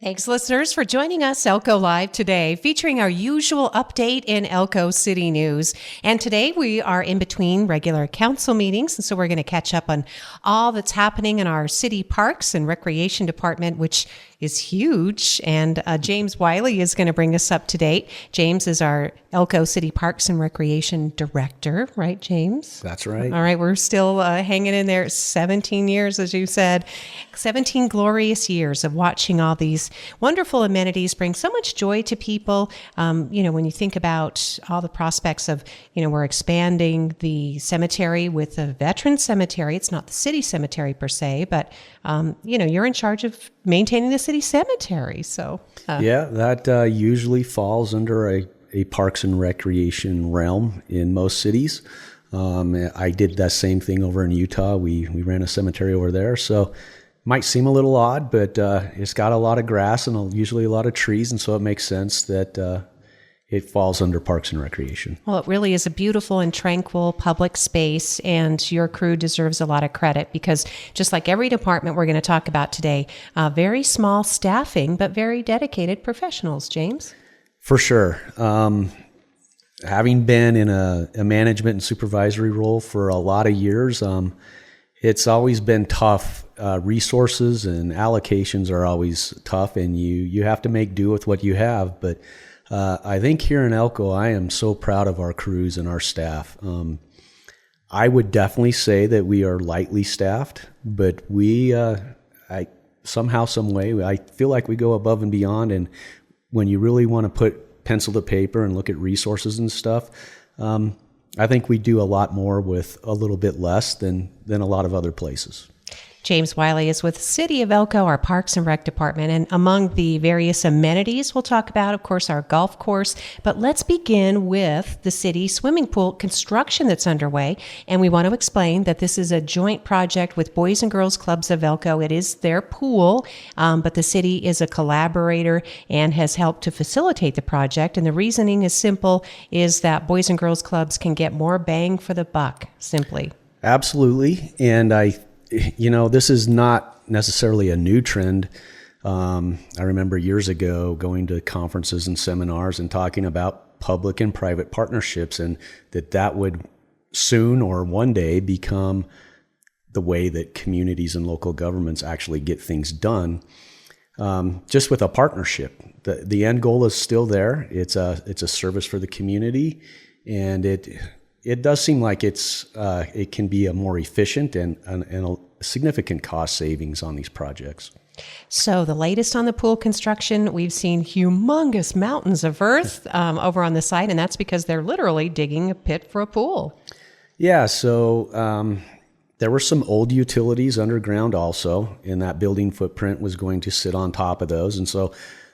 Thanks, listeners, for joining us, Elko Live, today, featuring our usual update in Elko City news. And today we are in between regular council meetings, and so we're going to catch up on all that's happening in our city parks and recreation department, which is huge. And James Wiley is going to bring us up to date. James is our Elko City Parks and Recreation Director, right, James? That's right. All right, we're still hanging in there. 17 years, as you said, 17 glorious years of watching all these wonderful amenities bring so much joy to people. When you think about all the prospects of, we're expanding the cemetery with a veteran cemetery. It's not the city cemetery per se, but, you're in charge of maintaining the city cemetery. So, that usually falls under a parks and recreation realm in most cities. I did that same thing over in Utah. We ran a cemetery over there. So might seem a little odd, but it's got a lot of grass and usually a lot of trees. And so it makes sense that it falls under parks and recreation. Well, it really is a beautiful and tranquil public space, and your crew deserves a lot of credit because just like every department we're going to talk about today, very small staffing, but very dedicated professionals, James. For sure. Having been in a management and supervisory role for a lot of years, it's always been tough. Resources and allocations are always tough, and you have to make do with what you have. But I think here in Elko, I am so proud of our crews and our staff. I would definitely say that we are lightly staffed, but somehow, some way, I feel like we go above and beyond. And when you really want to put pencil to paper and look at resources and stuff, I think we do a lot more with a little bit less than a lot of other places. James Wiley is with City of Elko, our Parks and Rec Department. And among the various amenities we'll talk about, of course, our golf course. But let's begin with the city swimming pool construction that's underway. And we want to explain that this is a joint project with Boys and Girls Clubs of Elko. It is their pool, but the city is a collaborator and has helped to facilitate the project. And the reasoning is simple, is that Boys and Girls Clubs can get more bang for the buck, simply. Absolutely. And this is not necessarily a new trend. I remember years ago going to conferences and seminars and talking about public and private partnerships, and that would soon or one day become the way that communities and local governments actually get things done. Just with a partnership, the end goal is still there. It's a service for the community, and it does seem like it can be a more efficient and a significant cost savings on these projects. So the latest on the pool construction, we've seen humongous mountains of earth over on the site, and that's because they're literally digging a pit for a pool. Yeah, so there were some old utilities underground also, and that building footprint was going to sit on top of those, and so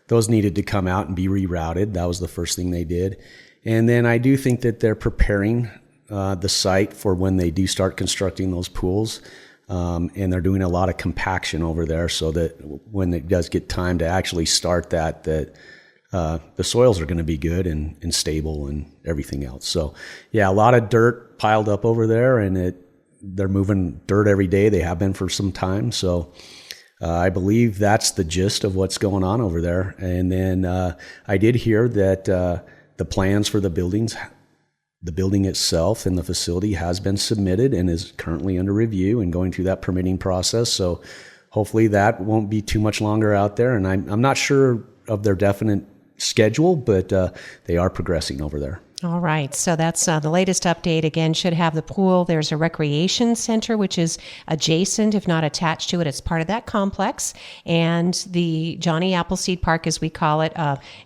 those needed to come out and be rerouted. That was the first thing they did. And then I do think that they're preparing the site for when they do start constructing those pools. And they're doing a lot of compaction over there so that when it does get time to actually start that the soils are going to be good and stable and everything else. So, yeah, a lot of dirt piled up over there, and they're moving dirt every day. They have been for some time. So I believe that's the gist of what's going on over there. And then I did hear that the plans for the building itself and the facility has been submitted and is currently under review and going through that permitting process. So hopefully that won't be too much longer out there. And I'm not sure of their definite schedule, but they are progressing over there. All right. So that's the latest update. Again, should have the pool. There's a recreation center, which is adjacent, if not attached to it. It's part of that complex. And the Johnny Appleseed Park, as we call it,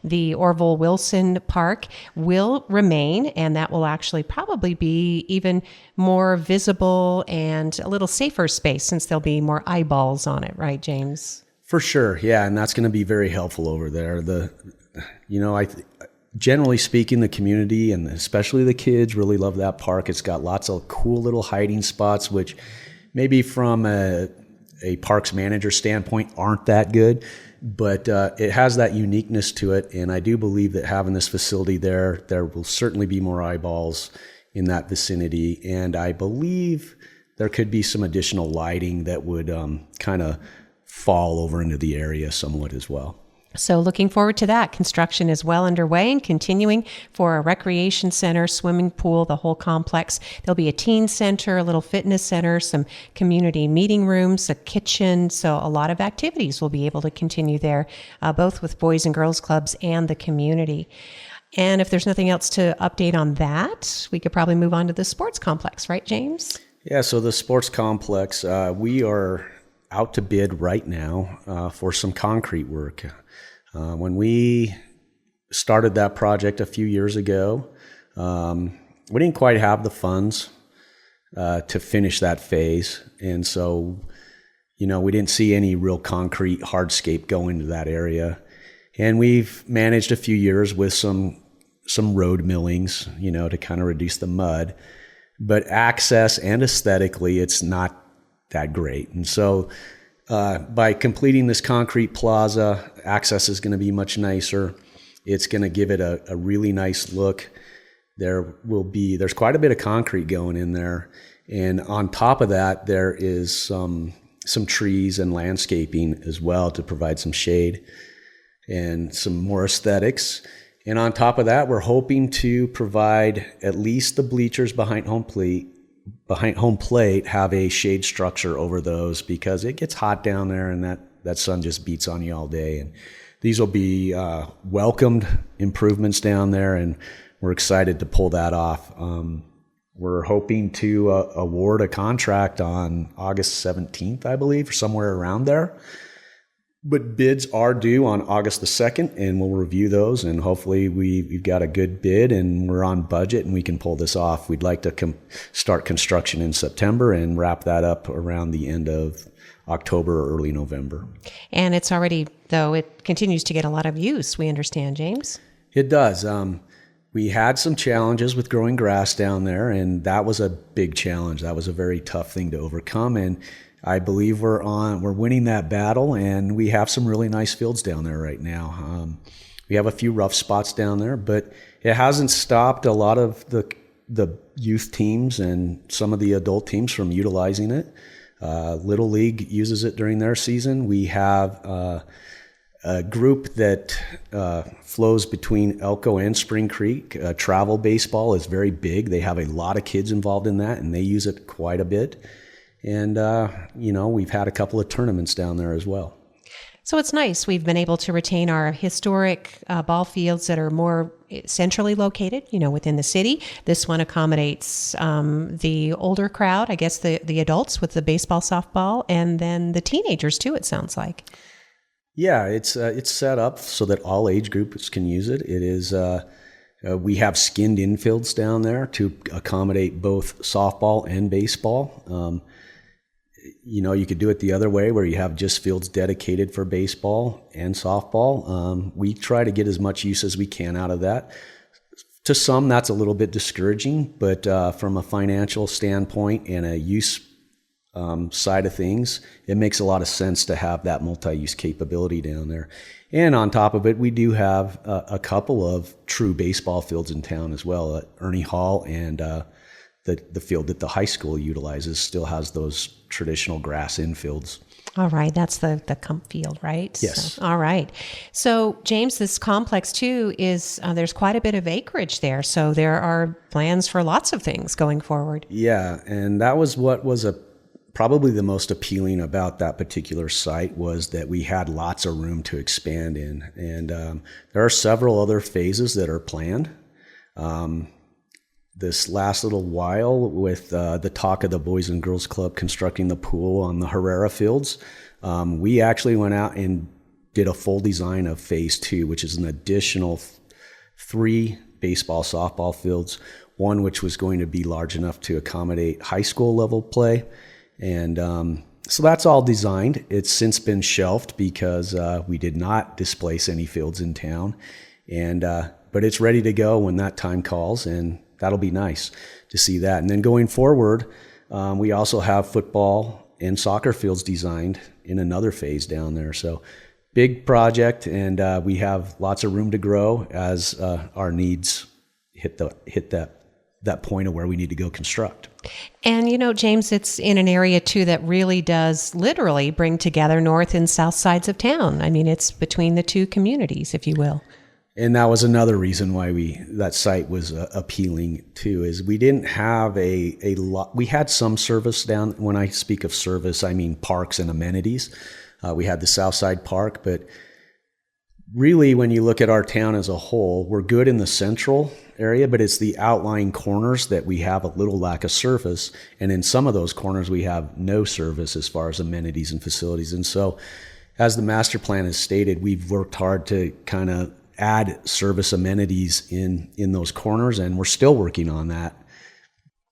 the Orville Wilson Park, will remain. And that will actually probably be even more visible and a little safer space since there'll be more eyeballs on it. Right, James? For sure. Yeah. And that's going to be very helpful over there. Generally speaking, the community and especially the kids really love that park. It's got lots of cool little hiding spots, which maybe from a parks manager standpoint aren't that good, but it has that uniqueness to it. And I do believe that having this facility there will certainly be more eyeballs in that vicinity. And I believe there could be some additional lighting that would kind of fall over into the area somewhat as well. So looking forward to that. Construction is well underway and continuing for a recreation center, swimming pool, the whole complex. There'll be a teen center, a little fitness center, some community meeting rooms, a kitchen. So a lot of activities will be able to continue there, both with boys and girls clubs and the community. And if there's nothing else to update on that, we could probably move on to the sports complex, right, James? Yeah, so the sports complex, we are out to bid right now for some concrete work. When we started that project a few years ago, we didn't quite have the funds to finish that phase. And so, we didn't see any real concrete hardscape going to that area. And we've managed a few years with some road millings, to kind of reduce the mud. But access and aesthetically, it's not that great. And so by completing this concrete plaza, access is going to be much nicer. It's going to give it a really nice look. There's quite a bit of concrete going in there. And on top of that, there is some trees and landscaping as well to provide some shade and some more aesthetics. And on top of that, we're hoping to provide at least the bleachers behind home plate have a shade structure over those, because it gets hot down there and that sun just beats on you all day. And these will be welcomed improvements down there, and we're excited to pull that off. We're hoping to award a contract on August 17th, I believe, or somewhere around there. But bids are due on August the 2nd, and we'll review those, and hopefully we've got a good bid and we're on budget and we can pull this off. We'd like to start construction in September and wrap that up around the end of October or early November. And it's already, though, it continues to get a lot of use, we understand, James? It does. We had some challenges with growing grass down there, and that was a big challenge. That was a very tough thing to overcome, and I believe we're winning that battle, and we have some really nice fields down there right now. We have a few rough spots down there, but it hasn't stopped a lot of the youth teams and some of the adult teams from utilizing it. Little League uses it during their season. We have a group that flows between Elko and Spring Creek. Travel baseball is very big. They have a lot of kids involved in that, and they use it quite a bit. And, we've had a couple of tournaments down there as well. So it's nice. We've been able to retain our historic ball fields that are more centrally located, within the city. This one accommodates the older crowd, I guess the adults with the baseball, softball, and then the teenagers too, it sounds like. Yeah, it's set up so that all age groups can use it. It is... we have skinned infields down there to accommodate both softball and baseball. You could do it the other way, where you have just fields dedicated for baseball and softball. We try to get as much use as we can out of that. To some, that's a little bit discouraging, but from a financial standpoint and a use side of things, it makes a lot of sense to have that multi-use capability down there. And on top of it, we do have a couple of true baseball fields in town as well. Ernie Hall and the field that the high school utilizes still has those traditional grass infields. All right. That's the Kump field, right? Yes. So, all right. So, James, this complex, too, is there's quite a bit of acreage there. So there are plans for lots of things going forward. Yeah. And that was what was probably the most appealing about that particular site, was that we had lots of room to expand in. And there are several other phases that are planned. This last little while, with the talk of the Boys and Girls Club constructing the pool on the Herrera fields, we actually went out and did a full design of phase 2, which is an additional 3 baseball, softball fields, one which was going to be large enough to accommodate high school level play. And so that's all designed. It's since been shelved because we did not displace any fields in town. And but it's ready to go when that time calls, and that'll be nice to see that. And then going forward, we also have football and soccer fields designed in another phase down there. So big project, and we have lots of room to grow as our needs hit that that point of where we need to go construct. And, James, it's in an area, too, that really does literally bring together north and south sides of town. I mean, it's between the two communities, if you will. And that was another reason why that site was appealing, too, is we didn't have a lot. We had some service down. When I speak of service, I mean parks and amenities. We had the Southside Park, but really, when you look at our town as a whole, we're good in the central area, but it's the outlying corners that we have a little lack of service. And in some of those corners, we have no service as far as amenities and facilities. And so, as the master plan has stated, we've worked hard to kind of add service amenities in those corners, and we're still working on that.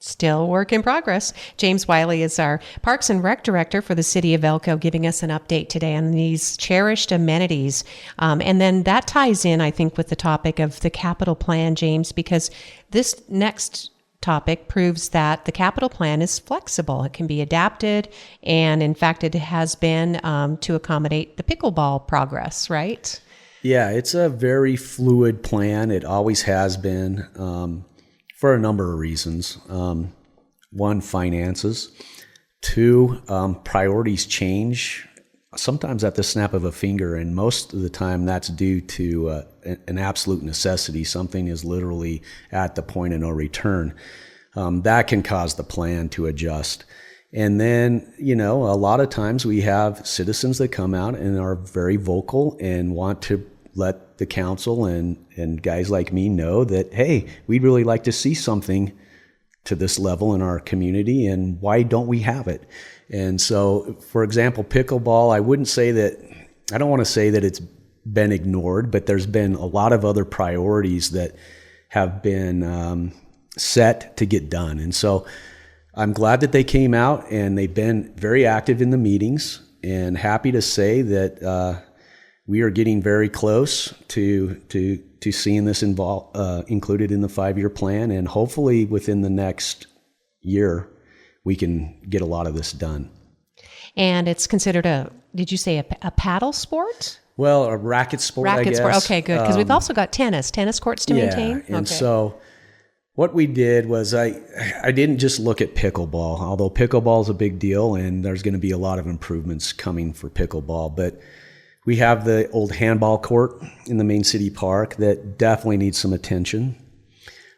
Still work in progress. James Wiley is our Parks and Rec Director for the City of Elko, giving us an update today on these cherished amenities. And then that ties in, I think, with the topic of the capital plan, James, because this next topic proves that the capital plan is flexible. It can be adapted, and in fact, it has been to accommodate the pickleball progress, right? Yeah, it's a very fluid plan. It always has been. For a number of reasons. One, finances. Two, priorities change, sometimes at the snap of a finger, and most of the time that's due to an absolute necessity. Something is literally at the point of no return. That can cause the plan to adjust. And then, a lot of times we have citizens that come out and are very vocal and want to let the council and guys like me know that, hey, we'd really like to see something to this level in our community, and why don't we have it? And so, for example, pickleball, I don't want to say that it's been ignored, but there's been a lot of other priorities that have been set to get done. And so I'm glad that they came out, and they've been very active in the meetings, and happy to say that we are getting very close to seeing this included in the 5-year plan, and hopefully within the next year, we can get a lot of this done. And it's considered did you say a paddle sport? Well, a racket sport, I guess. Sport, okay, good, because we've also got tennis courts to maintain. And so what we did was I didn't just look at pickleball, although pickleball is a big deal, and there's going to be a lot of improvements coming for pickleball, but we have the old handball court in the main city park that definitely needs some attention.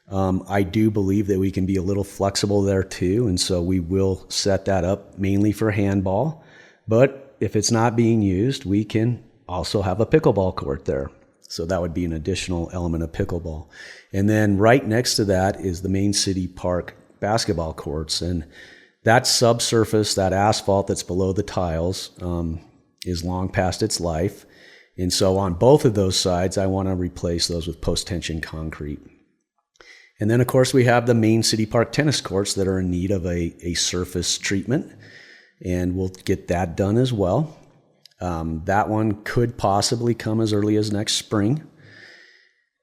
I do believe that we can be a little flexible there too, and so we will set that up mainly for handball. But if it's not being used, we can also have a pickleball court there. So that would be an additional element of pickleball. And then right next to that is the main city park basketball courts. And that subsurface, that asphalt that's below the tiles, is long past its life. And so on both of those sides, I want to replace those with post-tension concrete. And then, of course, we have the main city park tennis courts that are in need of a surface treatment, and we'll get that done as well. That one could possibly come as early as next spring.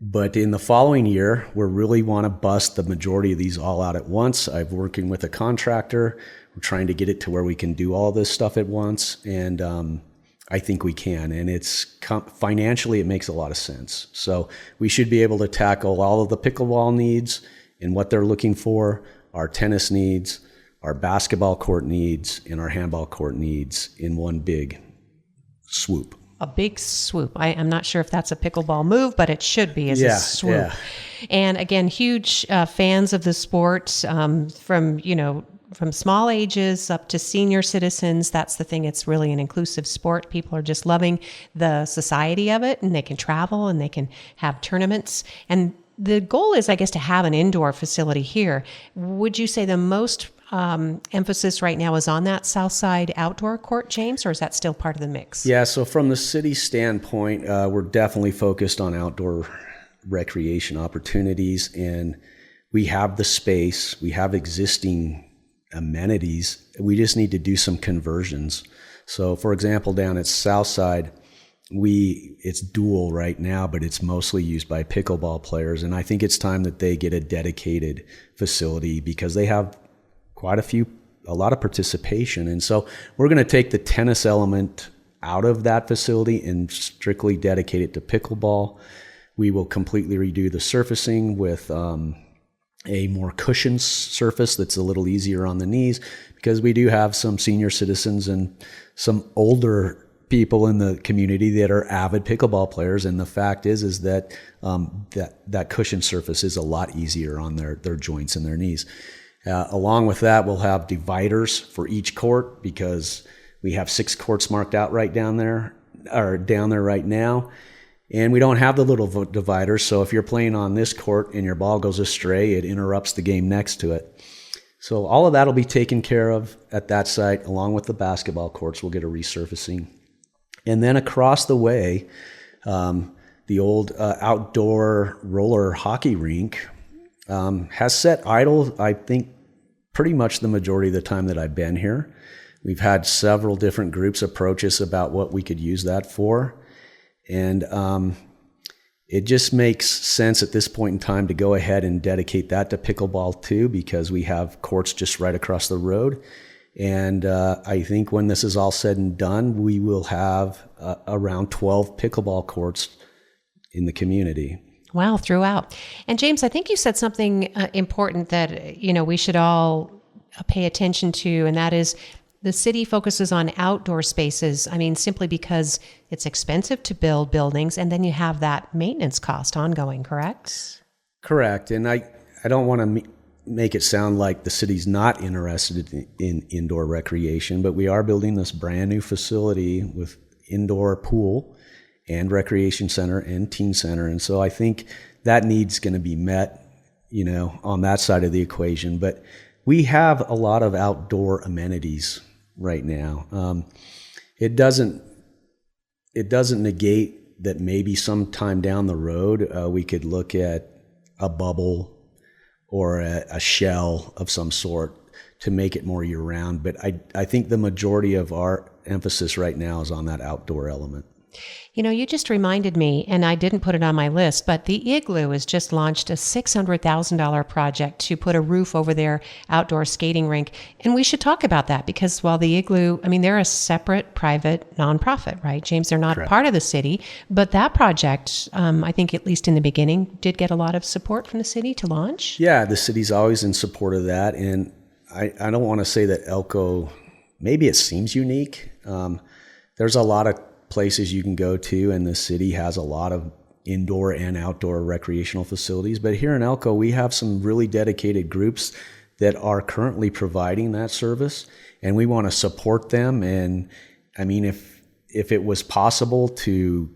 But in the following year, we really want to bust the majority of these all out at once. I'm working with a contractor. We're trying to get it to where we can do all this stuff at once, and I think we can. And financially, it makes a lot of sense. So we should be able to tackle all of the pickleball needs and what they're looking for, our tennis needs, our basketball court needs, and our handball court needs in one big swoop. A big swoop. I'm not sure if that's a pickleball move, but it should be as a swoop. Yeah. And again, huge fans of the sport from small ages up to senior citizens. That's the thing. It's really an inclusive sport. People are just loving the society of it, and they can travel and they can have tournaments. And the goal is, I guess, to have an indoor facility here. Would you say the most emphasis right now is on that south side outdoor court, James, or is that still part of the mix? Yeah, so from the city standpoint, we're definitely focused on outdoor recreation opportunities, and we have the space, we have existing amenities. We just need to do some conversions. So for example, down at Southside, it's dual right now, but it's mostly used by pickleball players. And I think it's time that they get a dedicated facility because they have a lot of participation. And so we're going to take the tennis element out of that facility and strictly dedicate it to pickleball. We will completely redo the surfacing with a more cushioned surface that's a little easier on the knees, because we do have some senior citizens and some older people in the community that are avid pickleball players. And the fact is that that cushioned surface is a lot easier on their joints and their knees. Along with that, we'll have dividers for each court, because we have 6 courts marked out right down there right now. And we don't have the little dividers, so if you're playing on this court and your ball goes astray, it interrupts the game next to it. So all of that will be taken care of at that site, along with the basketball courts. We'll get a resurfacing. And then across the way, the old outdoor roller hockey rink has sat idle, I think, pretty much the majority of the time that I've been here. We've had several different groups approach us about what we could use that for. And it just makes sense at this point in time to go ahead and dedicate that to pickleball too, because we have courts just right across the road. And I think when this is all said and done, we will have around 12 pickleball courts in the community. Wow, throughout. And James, I think you said something important that, we should all pay attention to, and that is the city focuses on outdoor spaces. I mean, simply because it's expensive to build buildings, and then you have that maintenance cost ongoing, correct? Correct. And I don't want to make it sound like the city's not interested in indoor recreation, but we are building this brand new facility with indoor pool and recreation center and teen center. And so I think that need's going to be met, on that side of the equation. But we have a lot of outdoor amenities right now. It doesn't negate that maybe sometime down the road we could look at a bubble or a shell of some sort to make it more year-round. But I think the majority of our emphasis right now is on that outdoor element. You just reminded me, and I didn't put it on my list, but the Igloo has just launched a $600,000 project to put a roof over their outdoor skating rink. And we should talk about that, because while the Igloo, they're a separate private nonprofit, right, James? They're not Correct. Part of the city, but that project, I think at least in the beginning, did get a lot of support from the city to launch. Yeah, the city's always in support of that. And I don't want to say that Elko, maybe it seems unique. There's a lot of places you can go to, and the city has a lot of indoor and outdoor recreational facilities. But here in Elko, we have some really dedicated groups that are currently providing that service, and we want to support them. And if it was possible to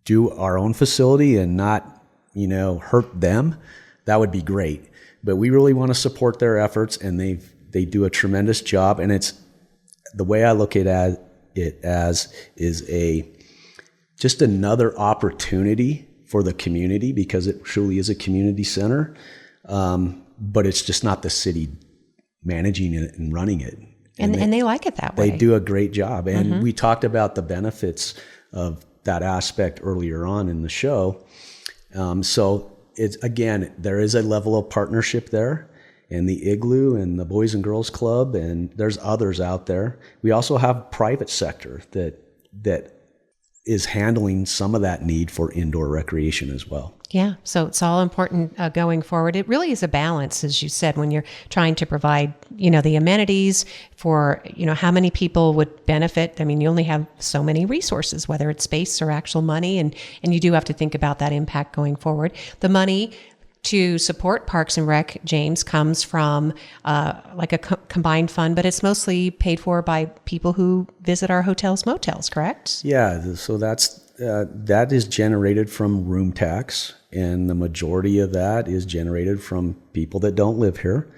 do our own facility and not, hurt them, that would be great. But we really want to support their efforts, and they do a tremendous job. And it's the way I look at it as is just another opportunity for the community, because it truly is a community center. But it's just not the city managing it and running it. And they like it that way. They do a great job. And we talked about the benefits of that aspect earlier on in the show. So it's, again, there is a level of partnership there. And the Igloo and the Boys and Girls Club, and there's others out there. We also have private sector that is handling some of that need for indoor recreation as well. Yeah, so it's all important going forward. It really is a balance, as you said, when you're trying to provide, the amenities for, how many people would benefit. You only have so many resources, whether it's space or actual money, and you do have to think about that impact going forward. The money to support Parks and Rec, James, comes from like a combined fund, but it's mostly paid for by people who visit our hotels, motels, correct? Yeah, so that is generated from room tax, and the majority of that is generated from people that don't live here.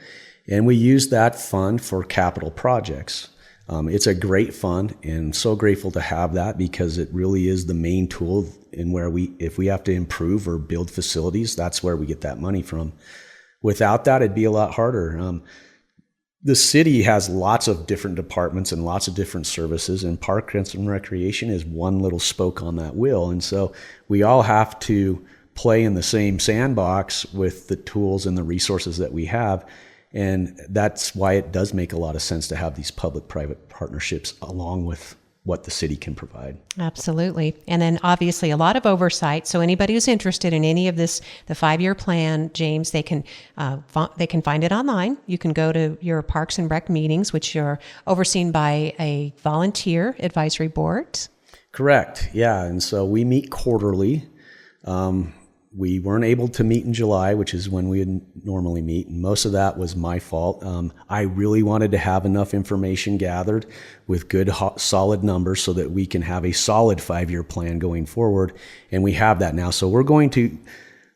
And we use that fund for capital projects. It's a great fund, and so grateful to have that, because it really is the main tool in where if we have to improve or build facilities, that's where we get that money from. Without that, it'd be a lot harder. The city has lots of different departments and lots of different services, and Parks and Recreation is one little spoke on that wheel. And so we all have to play in the same sandbox with the tools and the resources that we have. And that's why it does make a lot of sense to have these public-private partnerships along with what the city can provide. Absolutely. And then obviously a lot of oversight. So anybody who's interested in any of this, the 5-year plan, James, they can find it online. You can go to your Parks and Rec meetings, which are overseen by a volunteer advisory board. Correct. Yeah. And so we meet quarterly. We weren't able to meet in July, which is when we would normally meet, and most of that was my fault. I really wanted to have enough information gathered with good, solid numbers so that we can have a solid 5-year plan going forward, and we have that now. So we're going to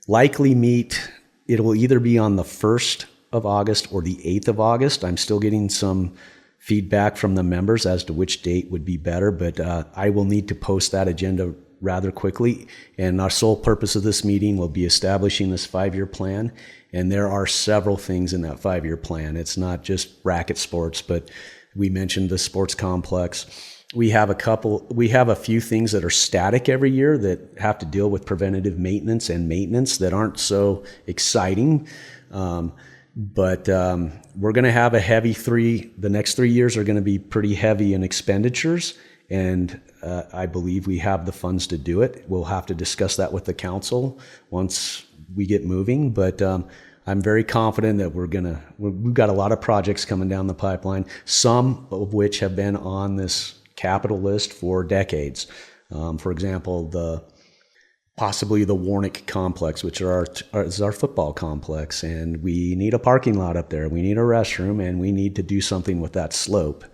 likely meet, it'll either be on the 1st of August or the 8th of August. I'm still getting some feedback from the members as to which date would be better, but I will need to post that agenda rather quickly. And our sole purpose of this meeting will be establishing this 5-year plan. And there are several things in that 5-year plan. It's not just racket sports, but we mentioned the sports complex. We have a few things that are static every year that have to deal with preventative maintenance and maintenance that aren't so exciting. But we're going to have a heavy the next 3 years are going to be pretty heavy in expenditures. And I believe we have the funds to do it. We'll have to discuss that with the council once we get moving. But I'm very confident that we've got a lot of projects coming down the pipeline, some of which have been on this capital list for decades. For example, possibly the Warnick complex, which is our football complex. And we need a parking lot up there. We need a restroom, and we need to do something with that slope.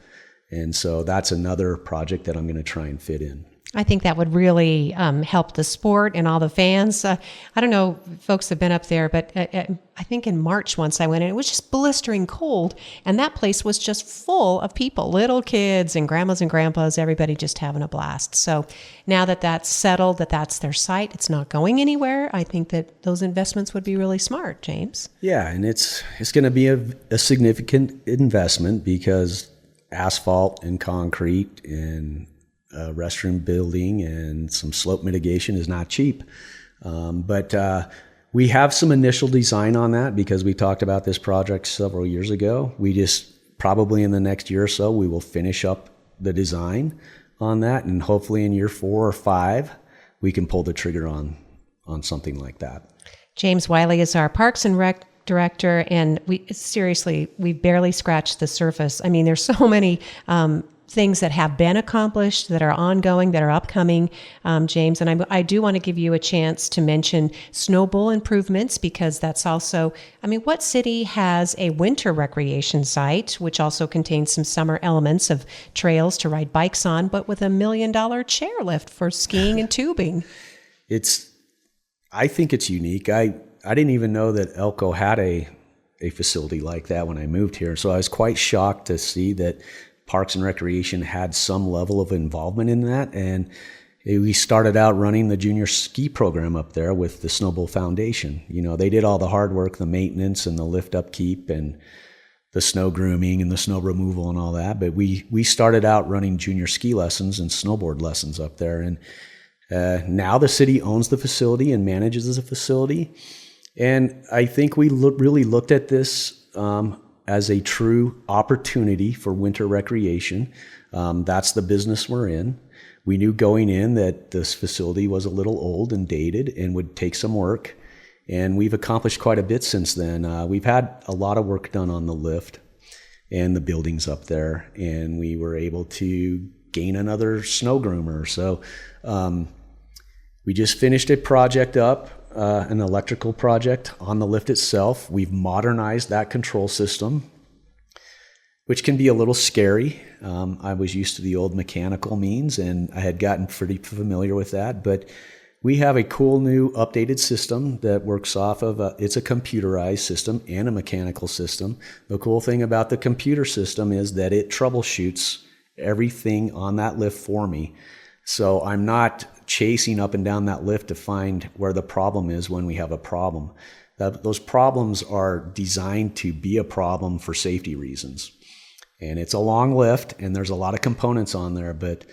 And so that's another project that I'm going to try and fit in. I think that would really help the sport and all the fans. I don't know, folks have been up there, but I think in March once I went and it was just blistering cold. And that place was just full of people, little kids and grandmas and grandpas, everybody just having a blast. So now that that's settled, that's their site, it's not going anywhere, I think that those investments would be really smart, James. Yeah, and it's going to be a significant investment because asphalt and concrete and restroom building and some slope mitigation is not cheap. But we have some initial design on that because we talked about this project several years ago. We just probably in the next year or so, we will finish up the design on that. And hopefully in year 4 or 5, we can pull the trigger on something like that. James Wiley is our Parks and Rec director, and we barely scratched the surface. I mean, there's so many things that have been accomplished, that are ongoing, that are upcoming, James. And I do want to give you a chance to mention snow bowl improvements, because that's also, what city has a winter recreation site, which also contains some summer elements of trails to ride bikes on, but with $1 million chairlift for skiing and tubing? I think it's unique. I didn't even know that Elko had a facility like that when I moved here. So I was quite shocked to see that Parks and Recreation had some level of involvement in that. And we started out running the junior ski program up there with the Snowball Foundation. They did all the hard work, the maintenance and the lift upkeep and the snow grooming and the snow removal and all that. But we started out running junior ski lessons and snowboard lessons up there. And now the city owns the facility and manages the facility. And I think we really looked at this as a true opportunity for winter recreation. That's the business we're in. We knew going in that this facility was a little old and dated and would take some work. And we've accomplished quite a bit since then. We've had a lot of work done on the lift and the buildings up there. And we were able to gain another snow groomer. So we just finished a project up. An electrical project on the lift itself. We've modernized that control system, which can be a little scary. I was used to the old mechanical means, and I had gotten pretty familiar with that. But we have a cool new updated system that works off of it's a computerized system and a mechanical system. The cool thing about the computer system is that it troubleshoots everything on that lift for me. So I'm not chasing up and down that lift to find where the problem is when we have a problem. Those problems are designed to be a problem for safety reasons. And it's a long lift, and there's a lot of components on there, but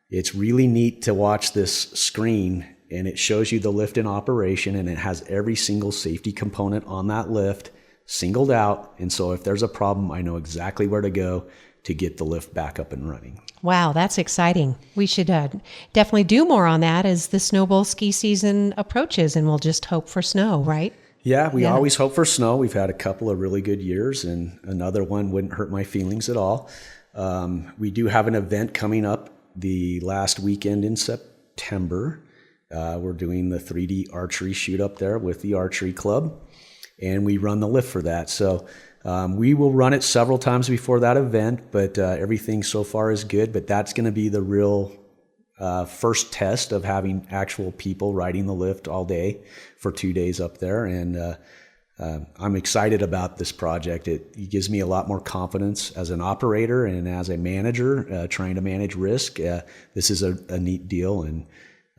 it's really neat to watch this screen, and it shows you the lift in operation, and it has every single safety component on that lift singled out. And so if there's a problem, I know exactly where to go to get the lift back up and running. Wow, that's exciting. We should definitely do more on that as the snowball ski season approaches, and we'll just hope for snow, right? Yeah, we always hope for snow. We've had a couple of really good years, and another one wouldn't hurt my feelings at all. We do have an event coming up the last weekend in September. We're doing the 3D archery shoot up there with the archery club, and we run the lift for that. So we will run it several times before that event, but everything so far is good. But that's going to be the real first test of having actual people riding the lift all day for 2 days up there. And I'm excited about this project. It gives me a lot more confidence as an operator and as a manager trying to manage risk. This is a neat deal, and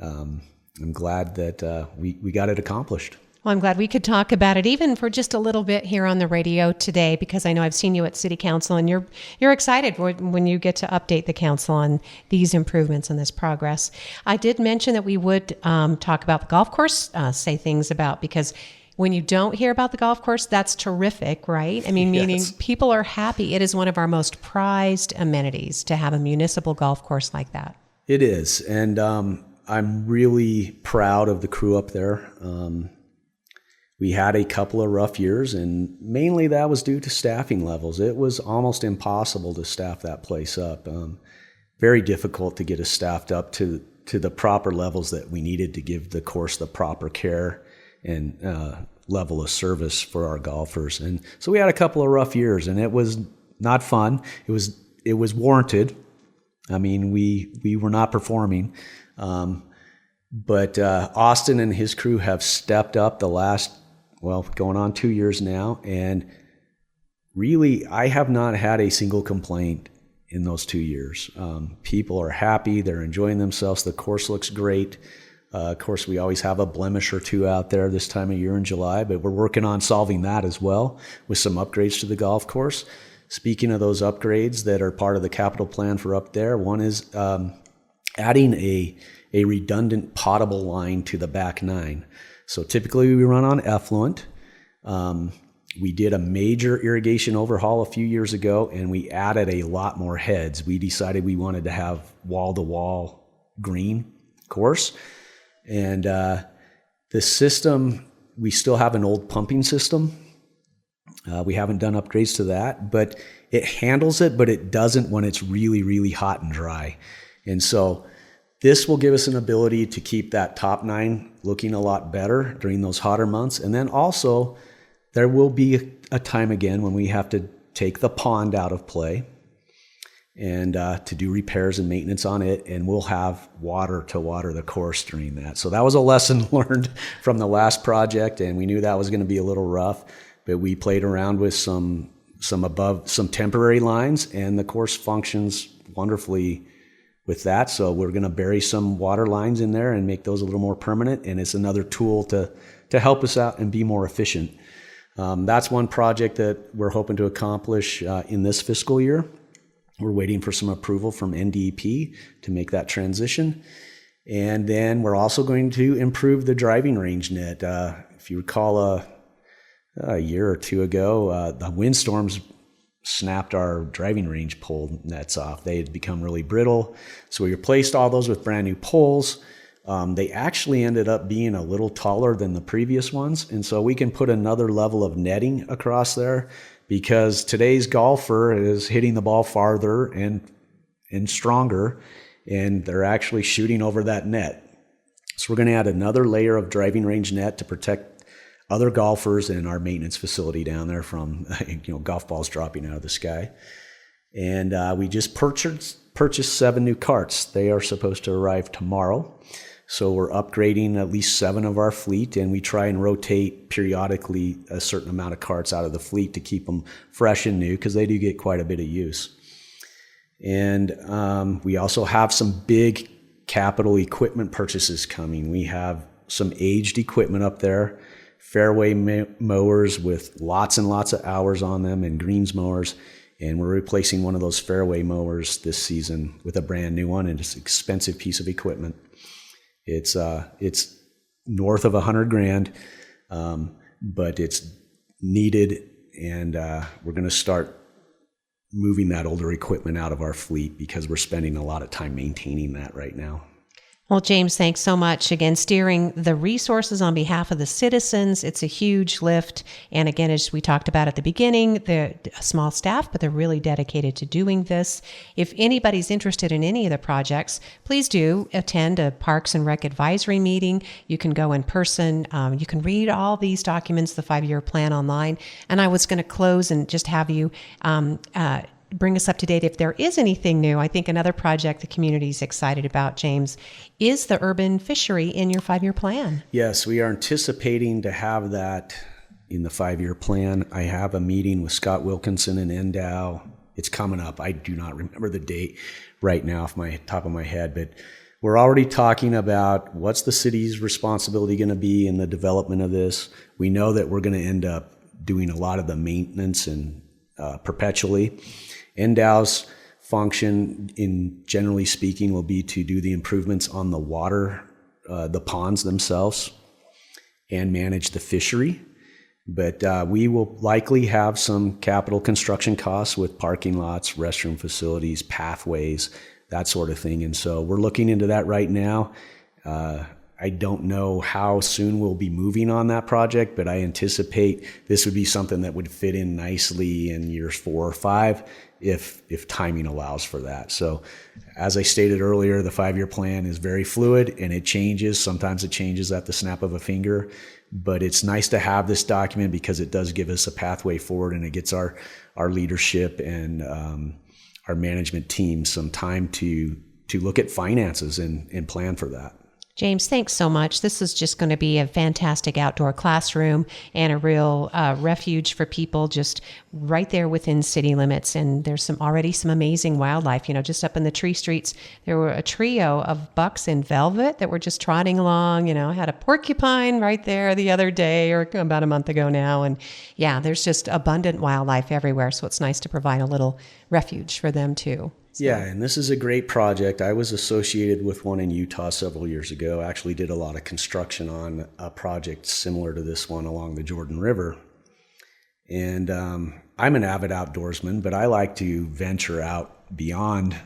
I'm glad that we got it accomplished. Well, I'm glad we could talk about it even for just a little bit here on the radio today, because I know I've seen you at City Council, and you're excited when you get to update the council on these improvements and this progress. I did mention that we would talk about the golf course, say things about, because when you don't hear about the golf course, that's terrific, right? I mean, meaning people are happy. It is one of our most prized amenities to have a municipal golf course like that. It is, and I'm really proud of the crew up there. We had a couple of rough years, and mainly that was due to staffing levels. It was almost impossible to staff that place up. Very difficult to get us staffed up to the proper levels that we needed to give the course the proper care and level of service for our golfers. And so we had a couple of rough years, and it was not fun. It was warranted. I mean, we were not performing. But Austin and his crew have stepped up the last, going on 2 years now. And really, I have not had a single complaint in those 2 years. People are happy. They're enjoying themselves. The course looks great. Of course, we always have a blemish or two out there this time of year in July, but we're working on solving that as well with some upgrades to the golf course. Speaking of those upgrades that are part of the capital plan for up there, one is adding a redundant potable line to the back nine. So typically we run on effluent. We did a major irrigation overhaul a few years ago, and we added a lot more heads. We decided we wanted to have wall-to-wall green course. And the system, we still have an old pumping system. We haven't done upgrades to that, but it handles it, but it doesn't when it's really, really hot and dry. And so this will give us an ability to keep that top nine looking a lot better during those hotter months. And then also there will be a time again when we have to take the pond out of play and to do repairs and maintenance on it. And we'll have water to water the course during that. So that was a lesson learned from the last project. And we knew that was going to be a little rough, but we played around with some temporary lines, and the course functions wonderfully with that. So we're going to bury some water lines in there and make those a little more permanent. And it's another tool to help us out and be more efficient. That's one project that we're hoping to accomplish in this fiscal year. We're waiting for some approval from NDEP to make that transition. And then we're also going to improve the driving range net. If you recall a year or two ago, the windstorms snapped our driving range pole nets off. They had become really brittle. So we replaced all those with brand new poles. They actually ended up being a little taller than the previous ones. And so we can put another level of netting across there, because today's golfer is hitting the ball farther and stronger, and they're actually shooting over that net. So we're going to add another layer of driving range net to protect other golfers in our maintenance facility down there from golf balls dropping out of the sky. And we just purchased 7 new carts. They are supposed to arrive tomorrow. So we're upgrading at least 7 of our fleet, and we try and rotate periodically a certain amount of carts out of the fleet to keep them fresh and new, because they do get quite a bit of use. And we also have some big capital equipment purchases coming. We have some aged equipment up there, fairway mowers with lots and lots of hours on them, and greens mowers. And we're replacing one of those fairway mowers this season with a brand new one, and it's an expensive piece of equipment. It's north of $100,000, but it's needed, and we're going to start moving that older equipment out of our fleet because we're spending a lot of time maintaining that right now. Well, James, thanks so much. Again, steering the resources on behalf of the citizens. It's a huge lift. And again, as we talked about at the beginning, they're a small staff, but they're really dedicated to doing this. If anybody's interested in any of the projects, please do attend a Parks and Rec advisory meeting. You can go in person. You can read all these documents, the 5-year plan online. And I was going to close and just have you bring us up to date if there is anything new. I think another project the community is excited about, James, is the urban fishery in your 5-year plan. Yes, we are anticipating to have that in the 5-year plan. I have a meeting with Scott Wilkinson and Endow. It's coming up. I do not remember the date right now off my top of my head, but we're already talking about what's the city's responsibility going to be in the development of this. We know that we're going to end up doing a lot of the maintenance and perpetually. Endow's function, in generally speaking, will be to do the improvements on the water, the ponds themselves, and manage the fishery. But we will likely have some capital construction costs with parking lots, restroom facilities, pathways, that sort of thing. And so we're looking into that right now. I don't know how soon we'll be moving on that project, but I anticipate this would be something that would fit in nicely in years 4 or 5 if timing allows for that. So as I stated earlier, the 5-year plan is very fluid and it changes. Sometimes it changes at the snap of a finger, but it's nice to have this document because it does give us a pathway forward, and it gets our leadership and our management team some time to look at finances and plan for that. James, thanks so much. This is just going to be a fantastic outdoor classroom and a real refuge for people just right there within city limits. And there's already some amazing wildlife. You know, just up in the tree streets, there were a trio of bucks in velvet that were just trotting along. You know, I had a porcupine right there the other day or about a month ago now. And yeah, there's just abundant wildlife everywhere. So it's nice to provide a little refuge for them too. So. Yeah, and this is a great project. I was associated with one in Utah several years ago. I actually did a lot of construction on a project similar to this one along the Jordan River. And I'm an avid outdoorsman, but I like to venture out beyond,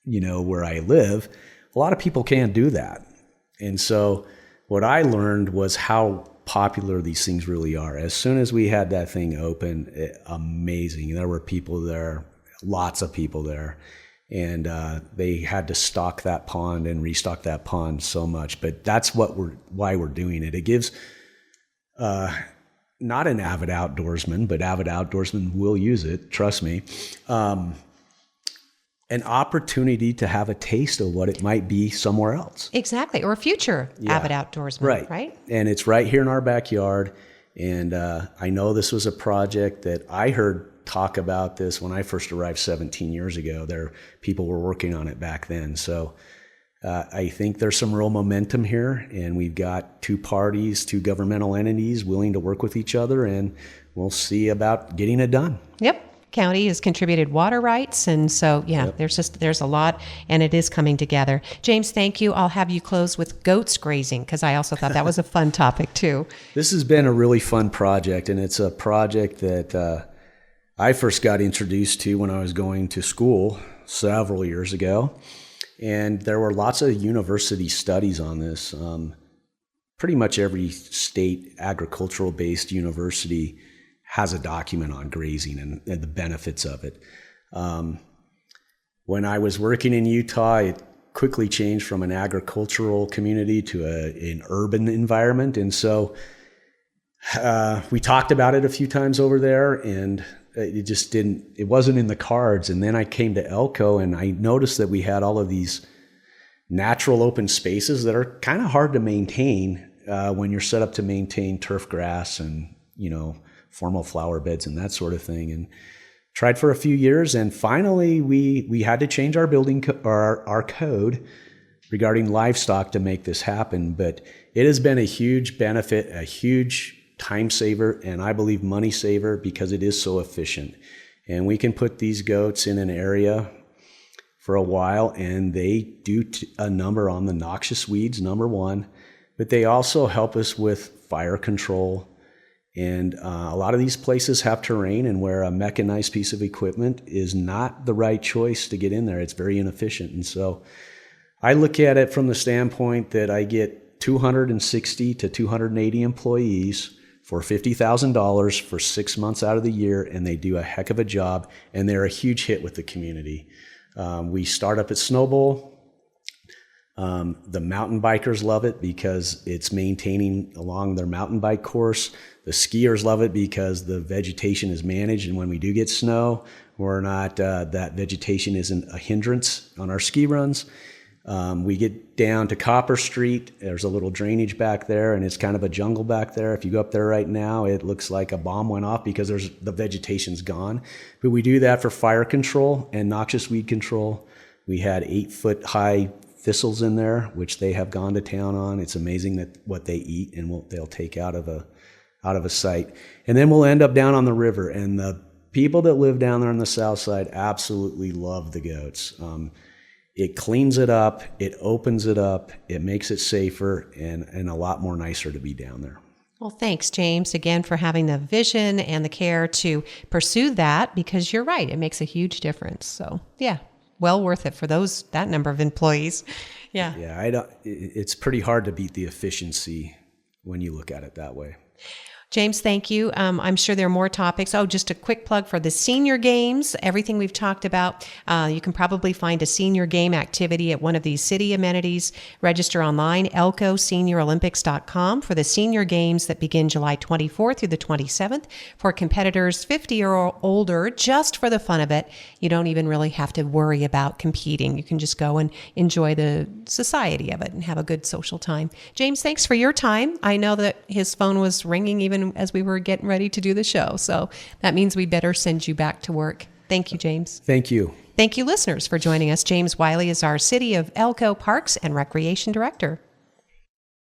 where I live. A lot of people can't do that. And so what I learned was how popular these things really are. As soon as we had that thing open, amazing. There were people there. Lots of people there, and they had to stock that pond and restock that pond so much. But that's why we're doing it. It gives not an avid outdoorsman, but avid outdoorsmen will use it. Trust me. An opportunity to have a taste of what it might be somewhere else. Exactly, or a future avid outdoorsman, right? And it's right here in our backyard. And I know this was a project that I heard talk about this when I first arrived 17 years ago. People were working on it back then. So I think there's some real momentum here, and we've got 2 parties, 2 governmental entities willing to work with each other, and we'll see about getting it done. Yep. County has contributed water rights, and so there's a lot, and it is coming together. James, thank you. I'll have you close with goats grazing, because I also thought that was a fun topic too. This has been a really fun project, and it's a project that I first got introduced to when I was going to school several years ago, and there were lots of university studies on this. Pretty much every state agricultural-based university has a document on grazing and the benefits of it. When I was working in Utah, it quickly changed from an agricultural community to an urban environment, and so we talked about it a few times over there, and it wasn't in the cards. And then I came to Elko, and I noticed that we had all of these natural open spaces that are kind of hard to maintain when you're set up to maintain turf grass and, formal flower beds and that sort of thing. And tried for a few years, and finally we had to change our building our code regarding livestock to make this happen. But it has been a huge benefit, a huge time saver, and I believe money saver, because it is so efficient. And we can put these goats in an area for a while, and they do a number on the noxious weeds, number one, but they also help us with fire control And a lot of these places have terrain, and where a mechanized piece of equipment is not the right choice to get in there, it's very inefficient. And so I look at it from the standpoint that I get 260 to 280 employees for $50,000 for 6 months out of the year, and they do a heck of a job, and they're a huge hit with the community. We start up at Snow Bowl. The mountain bikers love it because it's maintaining along their mountain bike course. The skiers love it because the vegetation is managed, and when we do get snow, we're not that vegetation isn't a hindrance on our ski runs. We get down to Copper Street. There's a little drainage back there, and it's kind of a jungle back there. If you go up there right now, it looks like a bomb went off because the vegetation's gone. But we do that for fire control and noxious weed control. We had 8-foot high thistles in there, which they have gone to town on. It's amazing that what they eat and they'll take out of a site. And then we'll end up down on the river, and the people that live down there on the south side absolutely love the goats. It cleans it up, it opens it up, it makes it safer and a lot more nicer to be down there. Well, thanks, James, again, for having the vision and the care to pursue that, because you're right, it makes a huge difference. So, yeah, well worth it for that number of employees. Yeah. Yeah, it's pretty hard to beat the efficiency when you look at it that way. James, thank you. I'm sure there are more topics. Oh, just a quick plug for the senior games. Everything we've talked about, you can probably find a senior game activity at one of these city amenities. Register online, elkoseniorolympics.com, for the senior games that begin July 24th through the 27th for competitors 50 or older, just for the fun of it. You don't even really have to worry about competing. You can just go and enjoy the society of it and have a good social time. James, thanks for your time. I know that his phone was ringing even as we were getting ready to do the show. So that means we better send you back to work. Thank you, James. Thank you. Thank you, listeners, for joining us. James Wiley is our City of Elko Parks and Recreation Director.